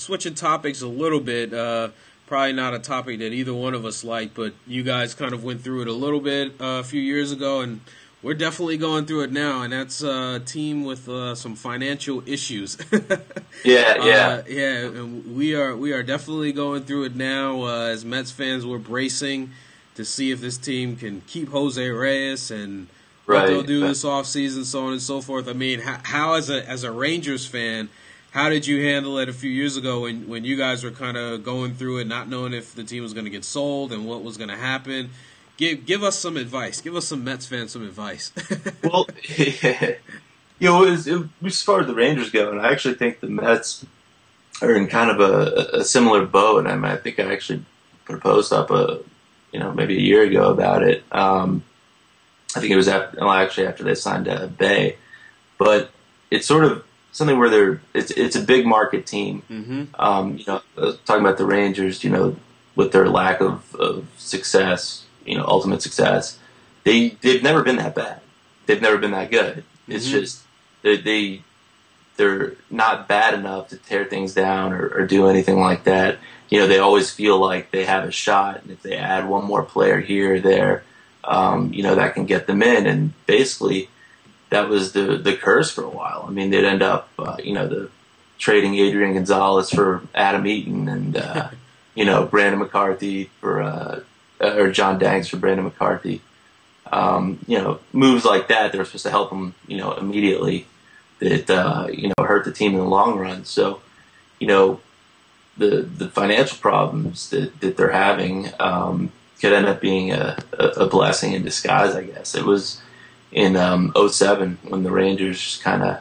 switching topics a little bit. Probably not a topic that either one of us like, but you guys kind of went through it a little bit a few years ago, and we're definitely going through it now. And that's a team with some financial issues. Yeah. Yeah. And we are definitely going through it now. As Mets fans, we're bracing to see if this team can keep Jose Reyes and what they'll do this offseason, so on and so forth. I mean, how as a Rangers fan, how did you handle it a few years ago when you guys were kind of going through it, not knowing if the team was going to get sold and what was going to happen? Give us some advice. Give us some Mets fans some advice. Well, as far as the Rangers go, and I actually think the Mets are in kind of a similar boat. And I think I actually put a post up maybe a year ago about it. I think it was after they signed Bay, but it's sort of something where it's a big market team. Mm-hmm. Talking about the Rangers, with their lack of success, ultimate success, they've never been that bad. They've never been that good. It's just they're not bad enough to tear things down or do anything like that. They always feel like they have a shot, and if they add one more player here or there, that can get them in. And basically, that was the curse for a while. I mean, they'd end up, trading Adrian Gonzalez for Adam Eaton, and Brandon McCarthy or John Danks for Brandon McCarthy. Moves like that that were supposed to help them, immediately, that hurt the team in the long run. So, the financial problems that they're having could end up being a blessing in disguise, I guess. It was in 2007 when the Rangers just kind of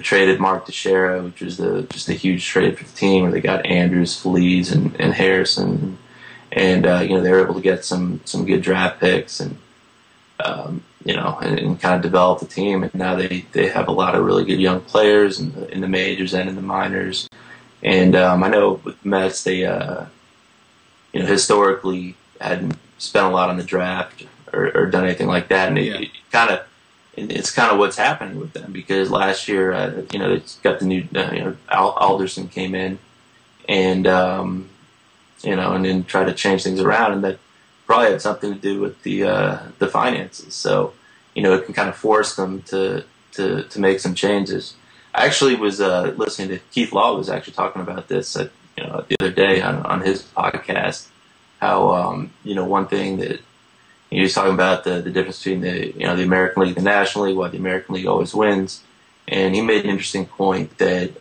traded Mark Teixeira, which was just a huge trade for the team, where they got Andrews, Feliz, and Harrison, and they were able to get some good draft picks and kind of develop the team. And now they have a lot of really good young players in the majors and in the minors. And I know with the Mets, they historically hadn't spent a lot on the draft or done anything like that, and it's kind of what's happening with them, because last year, they got the new Alderson came in, and and then tried to change things around, and that probably had something to do with the finances. So it can kind of force them to make some changes. I actually was listening to Keith Law was actually talking about this the other day on his podcast. How one thing that he was talking about the difference between the American League and the National League, why the American League always wins, and he made an interesting point that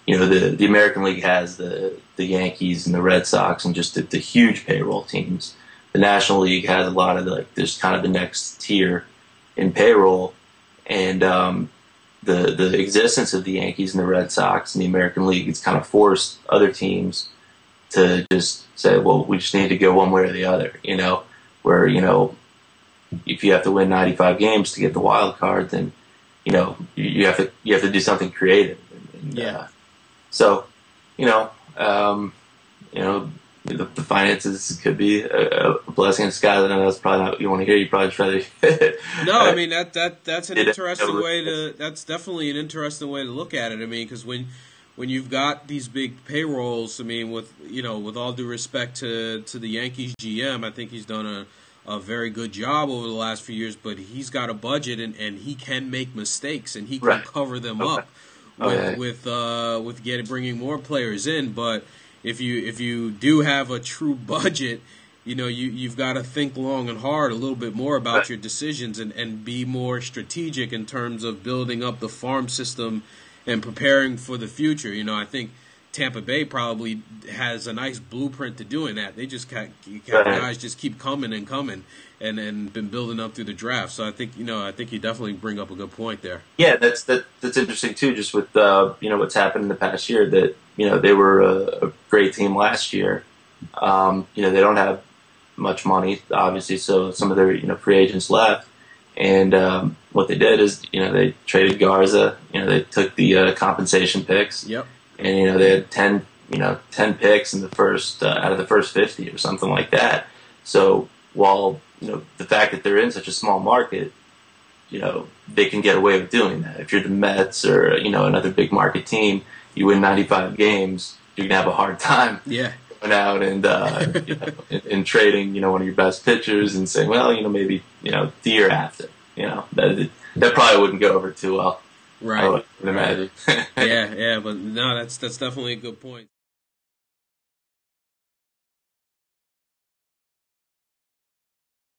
the American League has the Yankees and the Red Sox and just the huge payroll teams. The National League has a lot of there's kind of the next tier in payroll, and the existence of the Yankees and the Red Sox and the American League has kind of forced other teams to just say, well, we just need to go one way or the other, where, if you have to win 95 games to get the wild card, then, you have to do something creative. And, so, the finances could be a blessing in disguise. I know that's probably not what you want to hear. You probably just rather. No, I mean that's an interesting way to. That's definitely an interesting way to look at it. I mean, because when you've got these big payrolls, I mean, with all due respect to the Yankees GM, I think he's done a very good job over the last few years. But he's got a budget, and he can make mistakes, and he can cover them up with bringing more players in. But if you do have a true budget, you've got to think long and hard a little bit more about your decisions and be more strategic in terms of building up the farm system and preparing for the future. I think Tampa Bay probably has a nice blueprint to doing that. They just guys just keep coming and coming and been building up through the draft. So I think you definitely bring up a good point there. Yeah, that's interesting too. Just with what's happened in the past year, that they were a great team last year. They don't have much money, obviously, so some of their free agents left. And what they did is, they traded Garza. They took the compensation picks. Yep. And they had 10 picks in the first out of the first 50 or something like that. So while the fact that they're in such a small market, they can get away with doing that. If you're the Mets or another big market team, you win 95 games, you're gonna have a hard time. Yeah. Going out and and trading, one of your best pitchers and saying, well, maybe the year after, that probably wouldn't go over too well. Right. I would imagine. Yeah, but no, that's definitely a good point.